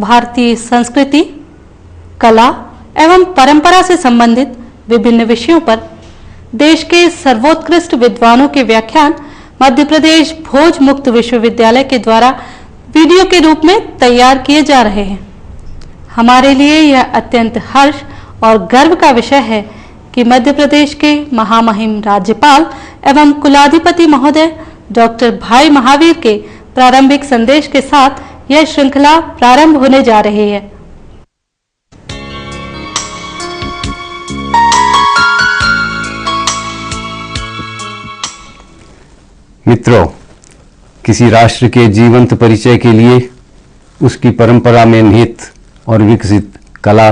भारतीय संस्कृति, कला एवं परंपरा से संबंधित विभिन्न विषयों पर देश के सर्वोत्कृष्ट विद्वानों के व्याख्यान मध्य प्रदेश भोज मुक्त विश्वविद्यालय के द्वारा वीडियो के रूप में तैयार किए जा रहे हैं। हमारे लिए यह अत्यंत हर्ष और गर्व का विषय है कि मध्य प्रदेश के महामहिम राज्यपाल एवं कुलाधिपति महोदय डॉक्टर भाई महावीर के प्रारंभिक संदेश के साथ यह श्रृंखला प्रारंभ होने जा रही है। मित्रों, किसी राष्ट्र के जीवंत परिचय के लिए उसकी परंपरा में निहित और विकसित कला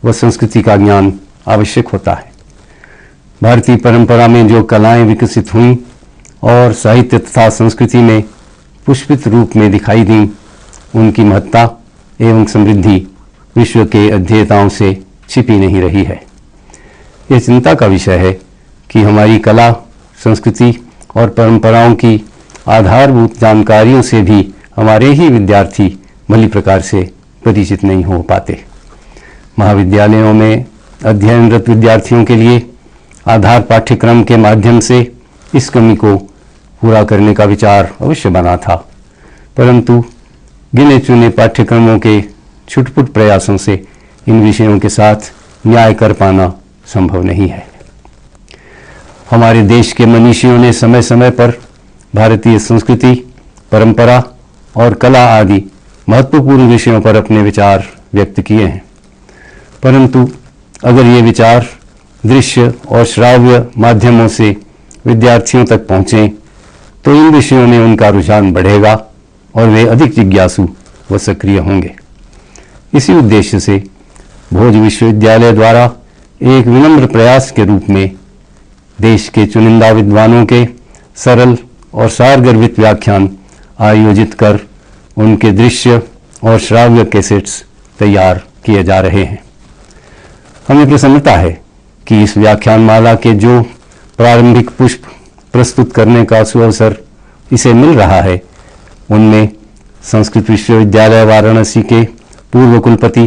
व संस्कृति का ज्ञान आवश्यक होता है। भारतीय परंपरा में जो कलाएं विकसित हुईं और साहित्य तथा संस्कृति में पुष्पित रूप में दिखाई दी, उनकी महत्ता एवं समृद्धि विश्व के अध्येताओं से छिपी नहीं रही है। यह चिंता का विषय है कि हमारी कला, संस्कृति और परंपराओं की आधारभूत जानकारियों से भी हमारे ही विद्यार्थी भली प्रकार से परिचित नहीं हो पाते। महाविद्यालयों में अध्ययनरत विद्यार्थियों के लिए आधार पाठ्यक्रम के माध्यम से इस कमी को पूरा करने का विचार अवश्य बना था, परंतु गिने चुने पाठ्यक्रमों के छुटपुट प्रयासों से इन विषयों के साथ न्याय कर पाना संभव नहीं है। हमारे देश के मनीषियों ने समय समय पर भारतीय संस्कृति, परंपरा और कला आदि महत्वपूर्ण विषयों पर अपने विचार व्यक्त किए हैं, परंतु अगर ये विचार दृश्य और श्राव्य माध्यमों से विद्यार्थियों तक पहुँचें तो इन विषयों में उनका रुझान बढ़ेगा और वे अधिक जिज्ञासु व सक्रिय होंगे। इसी उद्देश्य से भोज विश्वविद्यालय द्वारा एक विनम्र प्रयास के रूप में देश के चुनिंदा विद्वानों के सरल और सारगर्भित व्याख्यान आयोजित कर उनके दृश्य और श्राव्य कैसेट्स तैयार किए जा रहे हैं। हमें प्रसन्नता है कि इस व्याख्यानमाला के जो प्रारंभिक पुष्प प्रस्तुत करने का सुअवसर इसे मिल रहा है, उनमें संस्कृत विश्वविद्यालय वाराणसी के पूर्व कुलपति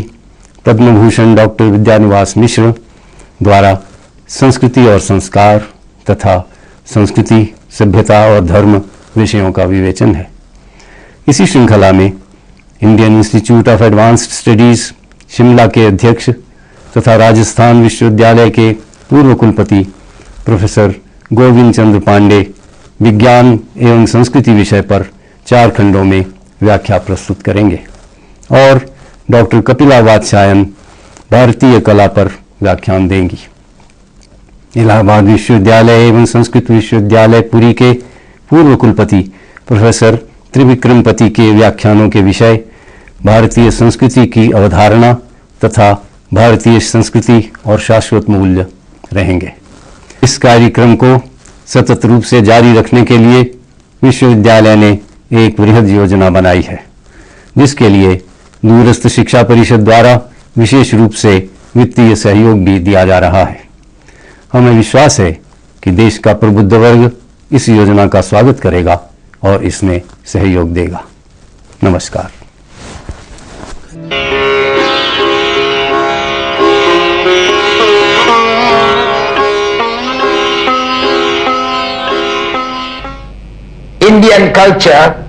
पद्म भूषण डॉक्टर विद्यानिवास मिश्र द्वारा संस्कृति और संस्कार तथा संस्कृति, सभ्यता और धर्म विषयों का विवेचन है। इसी श्रृंखला में Indian institute of advanced studies Shimla के अध्यक्ष तथा राजस्थान विश्वविद्यालय के पूर्व कुलपति प्रोफेसर गोविंद चंद्र पांडे विज्ञान एवं संस्कृति विषय पर 4 खंडों में व्याख्या प्रस्तुत करेंगे और डॉक्टर कपिला वात्स्यायन भारतीय कला पर व्याख्यान देंगी। इलाहाबाद विश्वविद्यालय एवं संस्कृत विश्वविद्यालय पुरी के पूर्व कुलपति प्रोफेसर त्रिविक्रम पति के व्याख्यानों के विषय भारतीय संस्कृति की अवधारणा तथा भारतीय संस्कृति और शाश्वत मूल्य रहेंगे। इस कार्यक्रम को सतत रूप से जारी रखने के लिए विश्वविद्यालय ने एक वृहद योजना बनाई है, जिसके लिए दूरस्थ शिक्षा परिषद द्वारा विशेष रूप से वित्तीय सहयोग भी दिया जा रहा है। हमें विश्वास है कि देश का प्रबुद्ध वर्ग इस योजना का स्वागत करेगा और इसमें सहयोग देगा। नमस्कार। Indian culture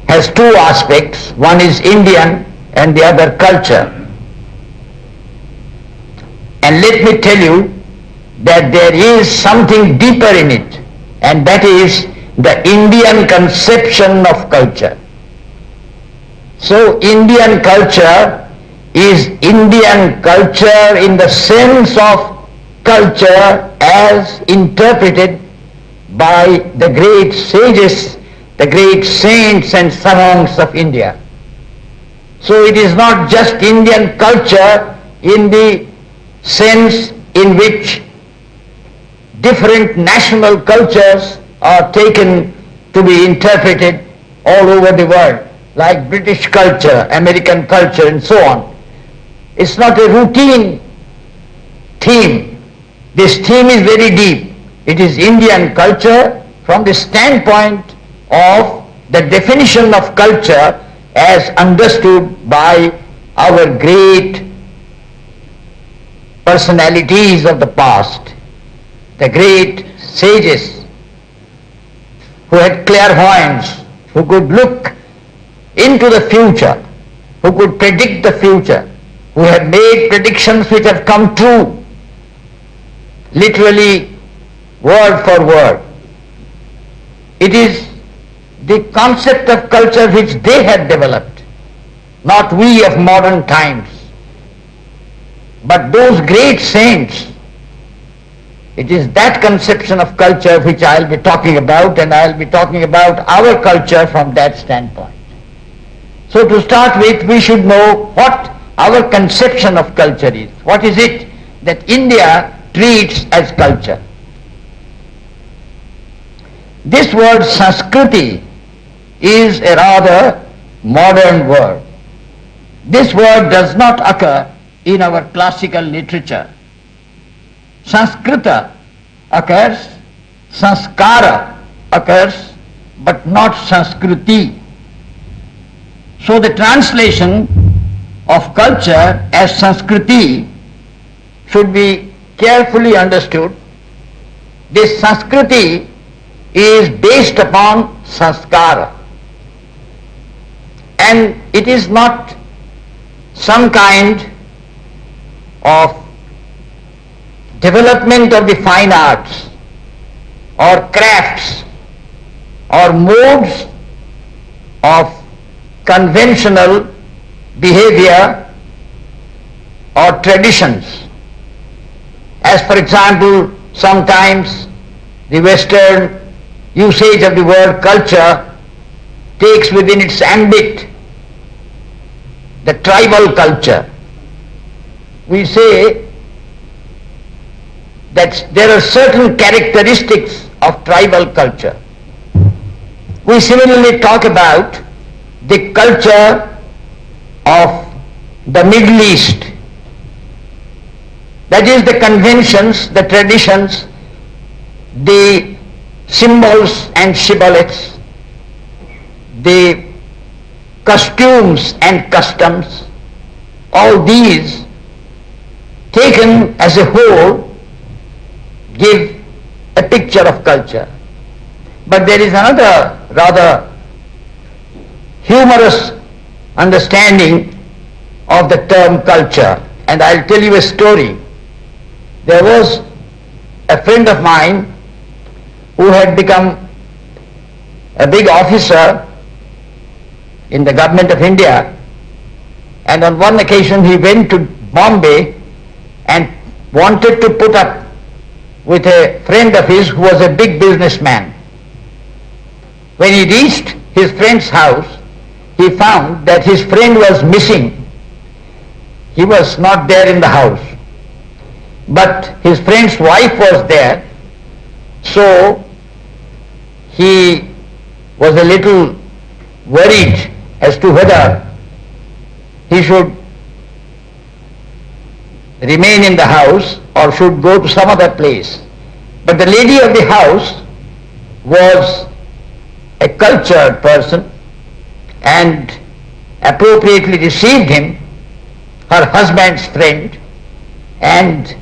has 2 aspects. One is Indian and the other culture. And let me tell you that there is something deeper in it, and that is the Indian conception of culture. So Indian culture is Indian culture in the sense of culture as interpreted by the great sages, the great saints and savangs of India. So it is not just Indian culture in the sense in which different national cultures are taken to be interpreted all over the world, like British culture, American culture and so on. It's not a routine theme. This theme is very deep. It is Indian culture from the standpoint of the definition of culture as understood by our great personalities of the past, the great sages who had clairvoyance, who could look into the future, who could predict the future, who had made predictions which have come true, literally word for word. It is the concept of culture which they had developed, not we of modern times, but those great saints. It is that conception of culture which I will be talking about, and I will be talking about our culture from that standpoint. So to start with, we should know what our conception of culture is. What is it that India treats as culture? This word Sanskriti is a rather modern word. This word does not occur in our classical literature. Sanskrita occurs, Sanskara occurs, but not Sanskriti. So the translation of culture as Sanskriti should be carefully understood. This Sanskriti is based upon Sanskara, and it is not some kind of development of the fine arts or crafts or modes of conventional behavior or traditions. As for example, sometimes the Western usage of the word culture takes within its ambit the tribal culture. We say that there are certain characteristics of tribal culture. We similarly talk about the culture of the Middle East. That is, the conventions, the traditions, the symbols and shibboleths, the costumes and customs, all these taken as a whole give a picture of culture. But there is another rather humorous understanding of the term culture, and I'll tell you a story. There was a friend of mine who had become a big officer in the government of India, and on one occasion he went to Bombay and wanted to put up with a friend of his who was a big businessman. When he reached his friend's house, he found that his friend was missing. He was not there in the house, but his friend's wife was there. So he was a little worried as to whether he should remain in the house or should go to some other place. But the lady of the house was a cultured person and appropriately received him, her husband's friend, and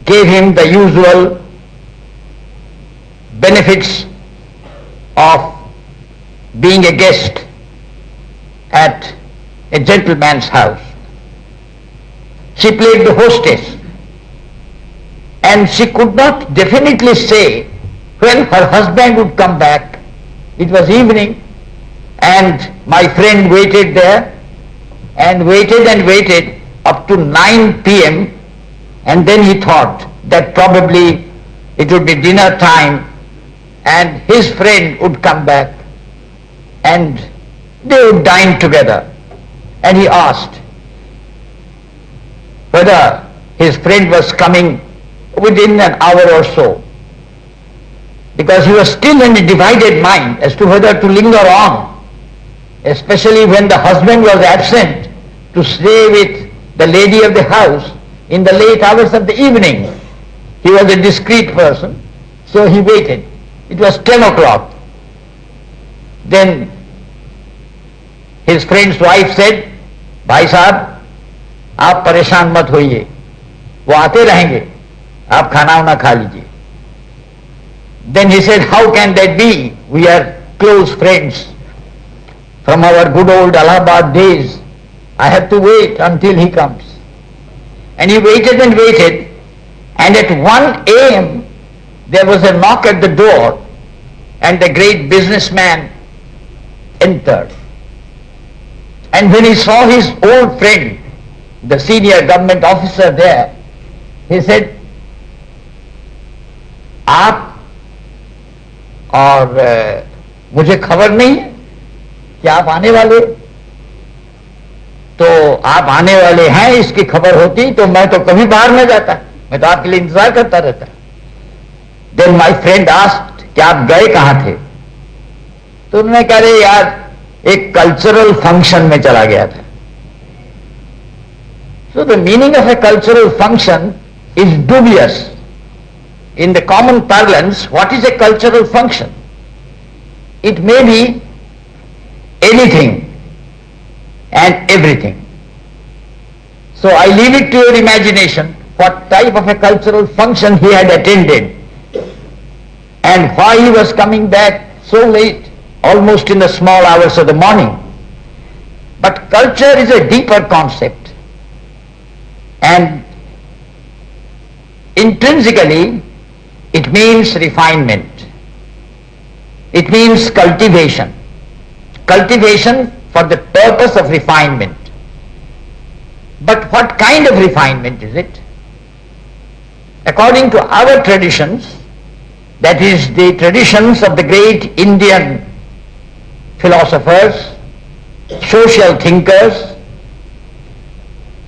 gave him the usual benefits of being a guest at a gentleman's house. She played the hostess, and she could not definitely say when her husband would come back. It was evening, and my friend waited there and waited up to 9 p.m. and then he thought that probably it would be dinner time and his friend would come back and they would dine together. And he asked whether his friend was coming within an hour or so, because he was still in a divided mind as to whether to linger on, especially when the husband was absent, to stay with the lady of the house in the late hours of the evening. He was a discreet person, so he waited. It was 10 o'clock. Then His friend's wife said, भाई साहब आप परेशान मत होइए, वो आते रहेंगे, आप खाना वाना खा लीजिए. Then he said, how can that be? We are close friends from our good old Allahabad days. I have to wait until he comes. And he waited and waited, and at 1 a.m. there was a knock at the door, and the great businessman entered. And when he saw his old friend, the senior government officer there, he said, आप और मुझे खबर नहीं है कि आप आने वाले, तो आप आने वाले हैं इसकी खबर होती तो मैं तो कभी बाहर न जाता, मैं तो आपके लिए इंतजार करता रहता. देन माय फ्रेंड आस्क्ड कि आप गए कहां थे? तो उन्होंने कहा रे यार एक कल्चरल फंक्शन में चला गया था. So the meaning of a cultural function is dubious. In the common parlance, what is a cultural function? It may be anything and everything. So I leave it to your imagination what type of a cultural function he had attended and why he was coming back so late, almost in the small hours of the morning. But culture is a deeper concept, and intrinsically it means refinement. It means cultivation. Cultivation for the purpose of refinement. But what kind of refinement is it? According to our traditions, that is the traditions of the great Indian philosophers, social thinkers,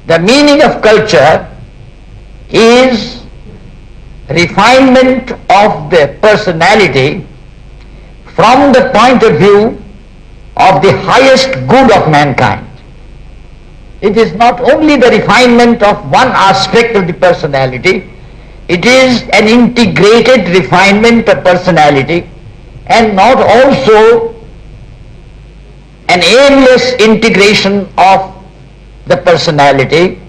the meaning of culture is refinement of the personality from the point of view of the highest good of mankind. It is not only the refinement of one aspect of the personality, it is an integrated refinement of personality, and not also an aimless integration of the personality.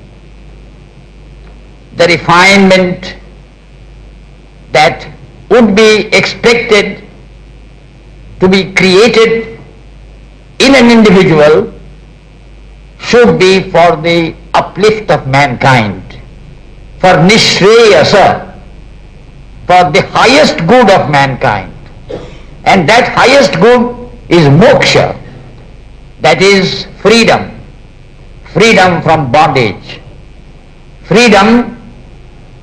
The refinement that would be expected to be created in an individual should be for the uplift of mankind, for nishreyasa, for the highest good of mankind. And that highest good is moksha, that is freedom, freedom from bondage, freedom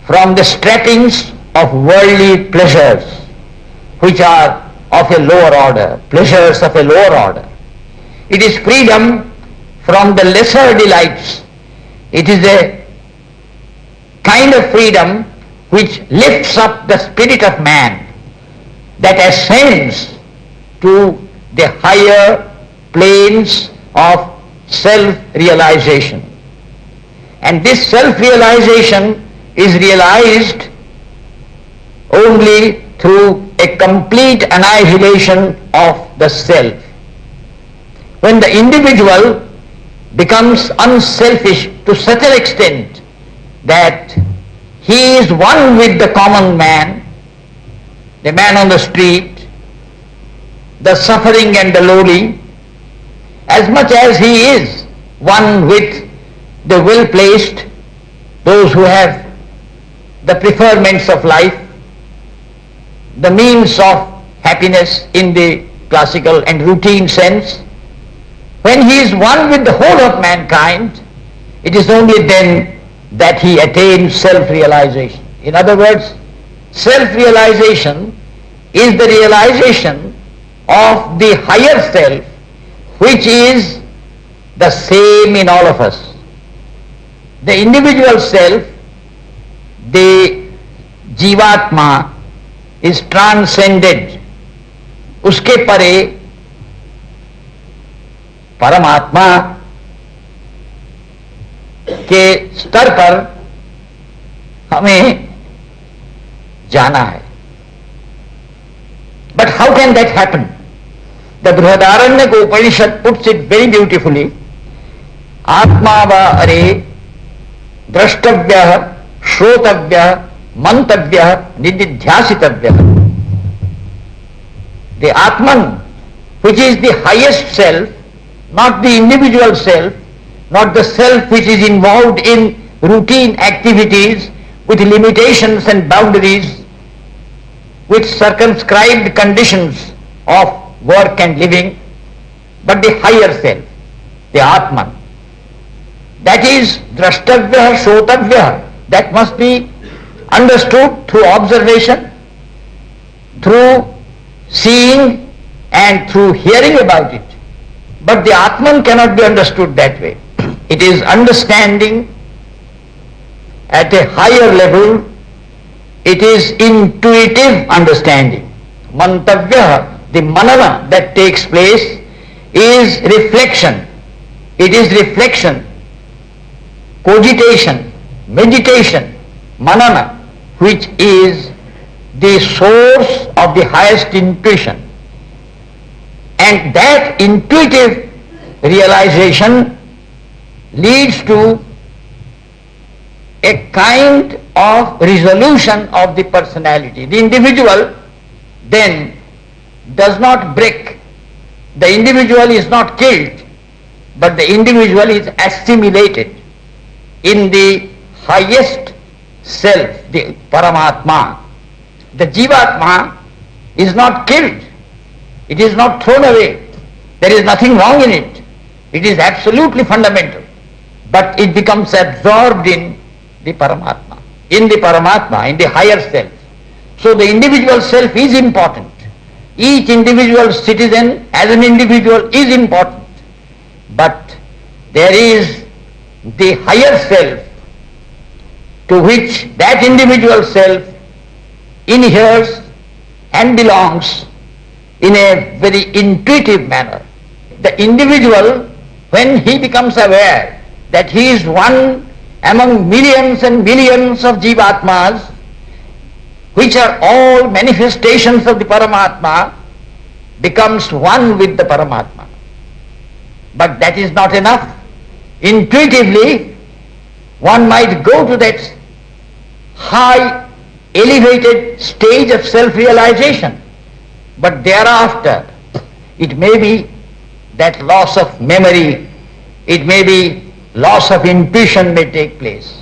from the trappings of worldly pleasures which are of a lower order, pleasures of a lower order. It is freedom from the lesser delights. It is a kind of freedom which lifts up the spirit of man, that ascends to the higher planes of self-realization. And this self-realization is realized only through a complete annihilation of the self. When the individual becomes unselfish to such an extent that he is one with the common man, the man on the street, the suffering and the lowly, as much as he is one with the well-placed, those who have the preferments of life, the means of happiness in the classical and routine sense, when he is one with the whole of mankind, it is only then that he attains self-realization. In other words, self-realization is the realization of the higher self, which is the same in all of us. The individual self, the Jivatma, is transcended. उसके परे परमात्मा के स्तर पर हमें जाना है. But how can that happen? The Brihadaranyaka Upanishad puts it very beautifully. Atma va are drashtavyah, shrotavyah, mantavyah, nididhyasitavyah. The Atman, which is the highest self, not the individual self, not the self which is involved in routine activities with limitations and boundaries, with circumscribed conditions of work and living, but the higher self, the Atman. That is drashtavyah, shrotavyah, that must be understood through observation, through seeing and through hearing about it. But the Atman cannot be understood that way. It is understanding at a higher level. It is intuitive understanding. Mantavya, the manana that takes place, is reflection. It is reflection, cogitation, meditation, manana, which is the source of the highest intuition. And that intuitive realization leads to a kind of resolution of the personality. The individual then does not break. The individual is not killed, but the individual is assimilated in the highest self, the Paramatma. The Jivatma is not killed. It is not thrown away. There is nothing wrong in it. It is absolutely fundamental. But it becomes absorbed in the Paramatma, in the higher self. So the individual self is important. Each individual citizen as an individual is important. But there is the higher self to which that individual self inheres and belongs in a very intuitive manner. The individual, when he becomes aware that he is one among millions and millions of Jivatmas, which are all manifestations of the Paramatma, becomes one with the Paramatma. But that is not enough. Intuitively, one might go to that high, elevated stage of self-realization, but thereafter it may be that loss of memory, it may be loss of intuition may take place.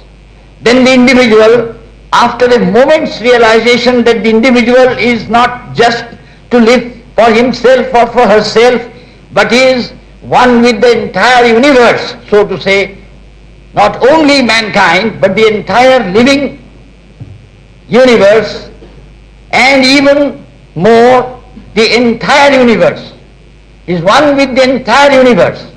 Then the individual, after a moment's realization that the individual is not just to live for himself or for herself, but is one with the entire universe, so to say, not only mankind, but the entire living universe, and even more, the entire universe, is one with the entire universe.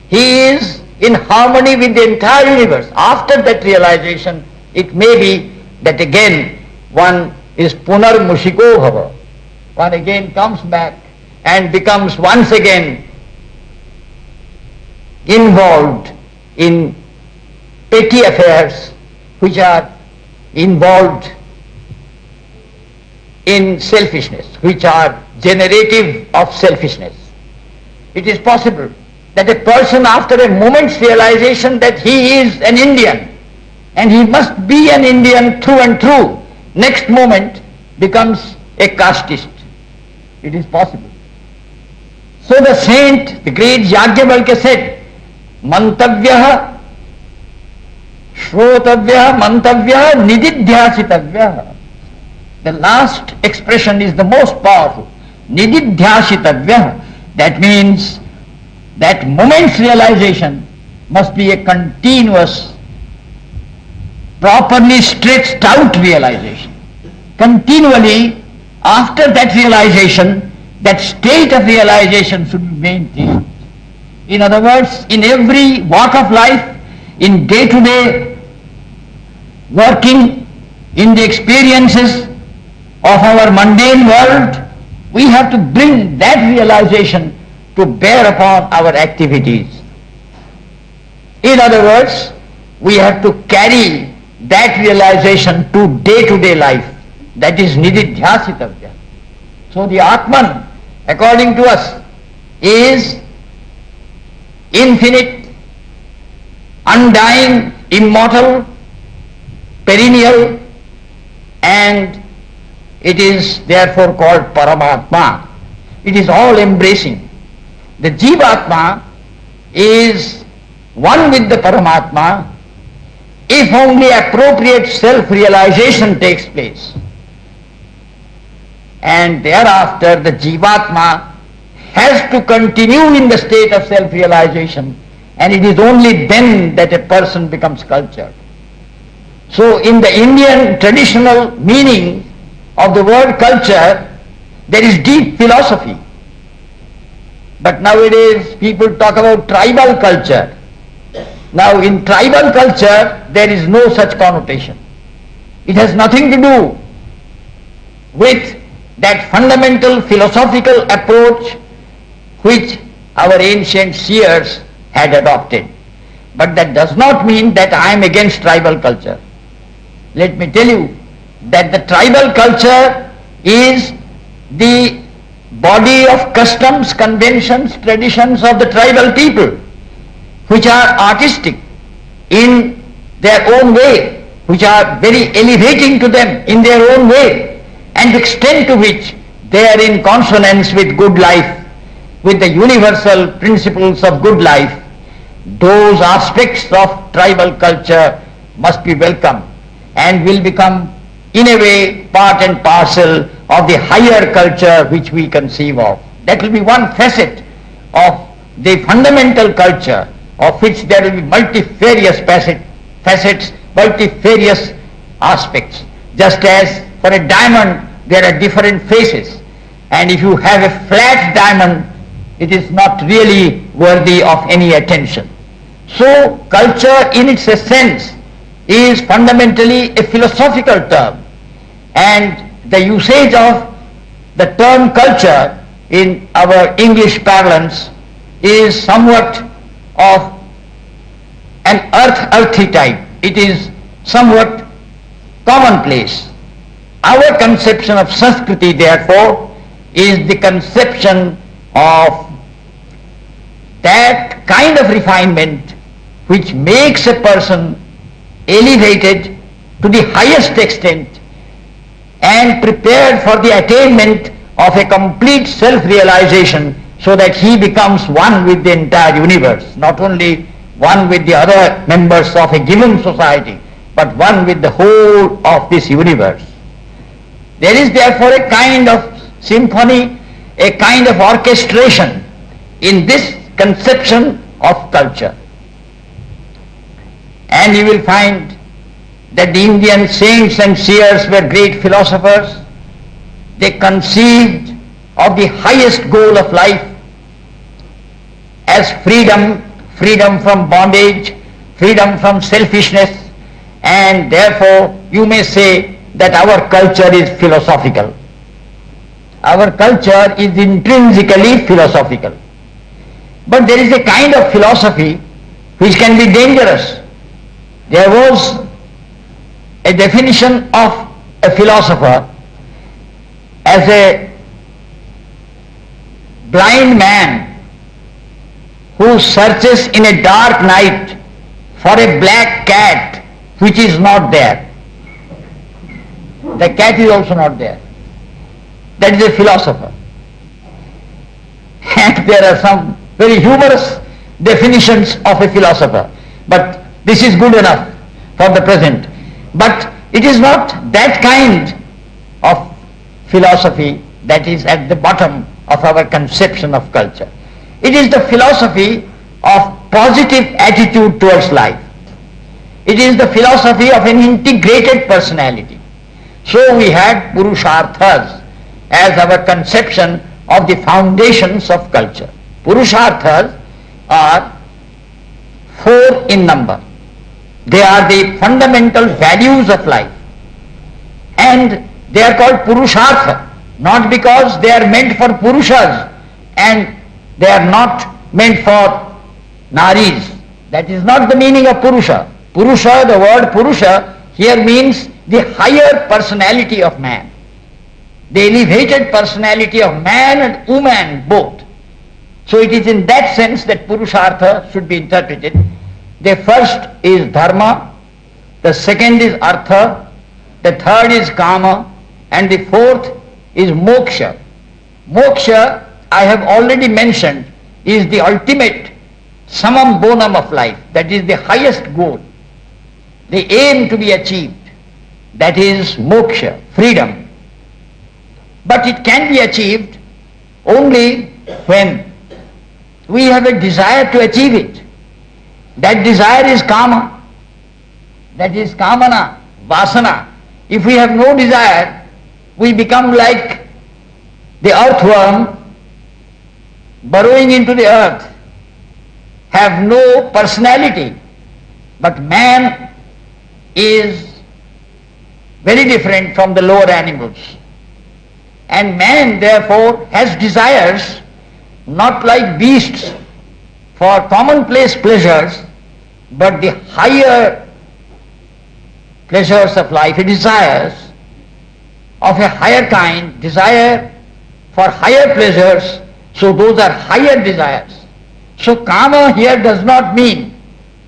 He is in harmony with the entire universe. After that realization, it may be that again one is punar mushiko bhava. One again comes back and becomes once again involved in petty affairs which are involved in selfishness, which are generative of selfishness. It is possible that a person, after a moment's realization that he is an Indian and he must be an Indian through and through, next moment becomes a casteist. It is possible. So the saint, the great Yadav said, Mantavyah, Shrotavyah, Mantavyah, Nididhyasitavyah. The last expression is the most powerful. Nididhyasitavyah. That means that moment's realization must be a continuous, properly stretched out realization. Continually, after that realization, that state of realization should be maintained. In other words, in every walk of life, in day-to-day working, in the experiences of our mundane world, we have to bring that realization to bear upon our activities. In other words, we have to carry that realization to day-to-day life. That is nididhyasitavya. So the Atman, according to us, is infinite, undying, immortal, perennial, and it is therefore called Paramatma. It is all embracing. The Jivatma is one with the Paramatma if only appropriate self-realization takes place. And thereafter the Jivatma has to continue in the state of self-realization, and it is only then that a person becomes cultured. So in the Indian traditional meaning of the word culture, there is deep philosophy. But nowadays people talk about tribal culture. Now in tribal culture there is no such connotation. It has nothing to do with that fundamental philosophical approach which our ancient seers had adopted. But that does not mean that I am against tribal culture. Let me tell you that the tribal culture is the body of customs, conventions, traditions of the tribal people, which are artistic in their own way, which are very elevating to them in their own way, and the extent to which they are in consonance with good life, with the universal principles of good life. Those aspects of tribal culture must be welcomed and will become in a way part and parcel of the higher culture which we conceive of. That will be one facet of the fundamental culture, of which there will be multifarious facets, multifarious aspects. Just as for a diamond there are different faces, and if you have a flat diamond, it is not really worthy of any attention. So culture in its essence is fundamentally a philosophical term, and the usage of the term culture in our English parlance is somewhat of an earthy type. It is somewhat commonplace. Our conception of Sanskriti, therefore, is the conception of that kind of refinement which makes a person elevated to the highest extent and prepared for the attainment of a complete self-realization, so that he becomes one with the entire universe, not only one with the other members of a given society, but one with the whole of this universe. There is therefore a kind of symphony, a kind of orchestration in this conception of culture. And you will find that the Indian saints and seers were great philosophers. They conceived of the highest goal of life as freedom, freedom from bondage, freedom from selfishness, and therefore you may say that our culture is philosophical. Our culture is intrinsically philosophical. But there is a kind of philosophy which can be dangerous. There was a definition of a philosopher as a blind man who searches in a dark night for a black cat which is not there. The cat is also not there. That is a philosopher. And there are some very humorous definitions of a philosopher, but this is good enough for the present. But it is not that kind of philosophy that is at the bottom of our conception of culture. It is the philosophy of positive attitude towards life. It is the philosophy of an integrated personality. So we had Purusharthas as our conception of the foundations of culture. Purusharthas are 4 in number. They are the fundamental values of life, and they are called Purushartha, not because they are meant for Purushas and they are not meant for Naris. That is not the meaning of Purusha. Purusha, the word Purusha here means the higher personality of man, the elevated personality of man and woman both. So it is in that sense that Purushartha should be interpreted. The first is Dharma, the second is Artha, the third is Kama, and the fourth is Moksha. Moksha, I have already mentioned, is the ultimate summum bonum of life, that is the highest goal, the aim to be achieved, that is moksha, freedom. But it can be achieved only when we have a desire to achieve it. That desire is kama, that is kamana, vasana. If we have no desire, we become like the earthworm burrowing into the earth, have no personality. But man is very different from the lower animals. And man therefore has desires not like beasts for commonplace pleasures, but the higher pleasures of life. He desires of a higher kind, desire for higher pleasures, so those are higher desires. So kama here does not mean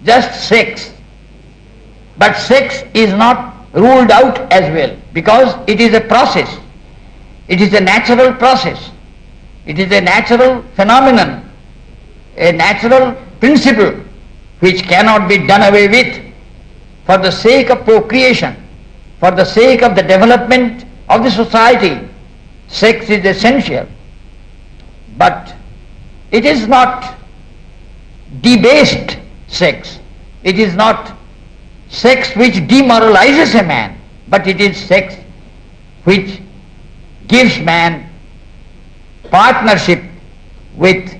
just sex, but sex is not ruled out as well, because it is a process. It is a natural process. It is a natural phenomenon, a natural principle which cannot be done away with. For the sake of procreation, for the sake of the development of the society, sex is essential. But it is not debased sex. It is not sex which demoralizes a man, but it is sex which gives man partnership with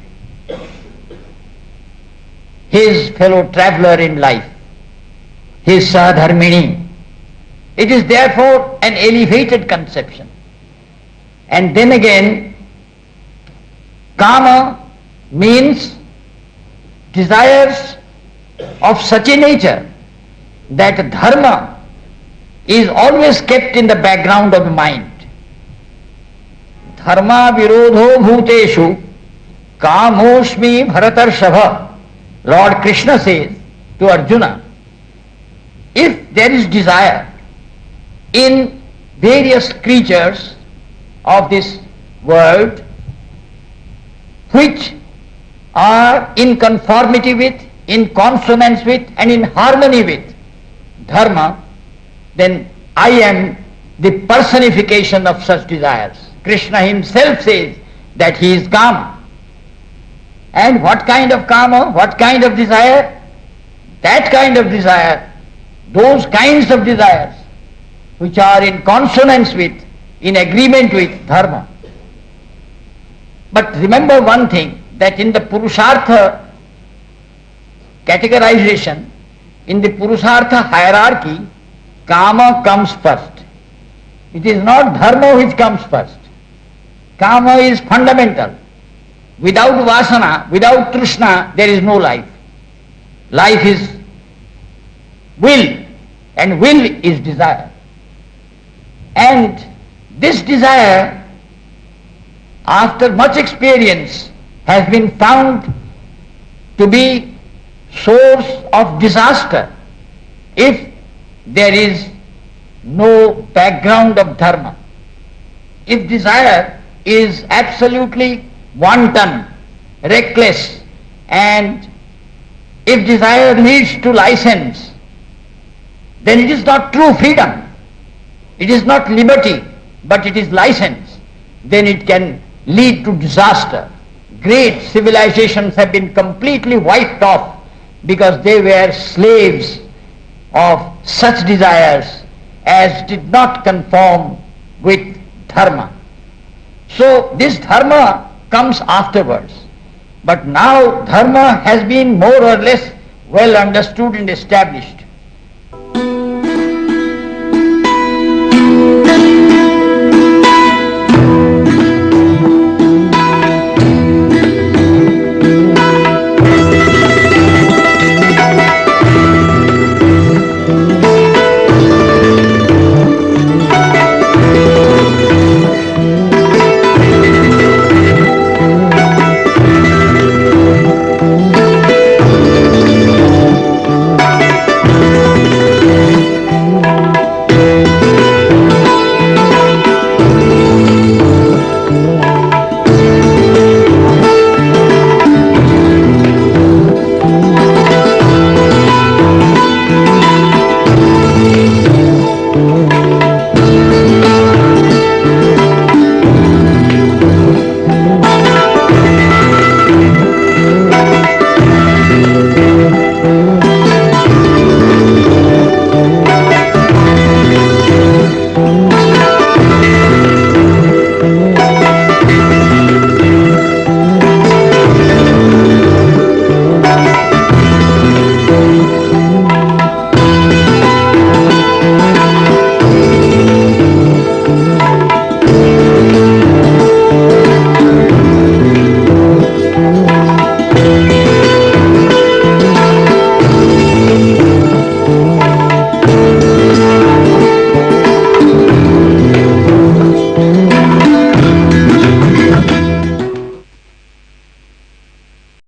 his fellow traveler in life, his sadharmini. It is therefore an elevated conception. And then again, kama means desires of such a nature that dharma is always kept in the background of the mind. Dharma virodho bhuteshu kamoshmi bharatarshava, Lord Krishna says to Arjuna. If there is desire in various creatures of this world which are in conformity with, in consonance with, and in harmony with dharma, then I am the personification of such desires. Krishna himself says that he is Kama. And what kind of Kama? What kind of desire? That kind of desire, those kinds of desires which are in consonance with, in agreement with dharma. But remember one thing, that in the Purushartha categorization, in the Purushartha hierarchy, Kama comes first. It is not dharma which comes first. Kama is fundamental. Without vasana, without trishna, there is no life. Life is will, and will is desire. And this desire, after much experience, has been found to be source of disaster if there is no background of dharma. If desire is absolutely wanton, reckless, and if desire leads to license, then it is not true freedom. It is not liberty, but it is license. Then it can lead to disaster. Great civilizations have been completely wiped off because they were slaves of such desires as did not conform with dharma. So this dharma comes afterwards. But now dharma has been more or less well understood and established.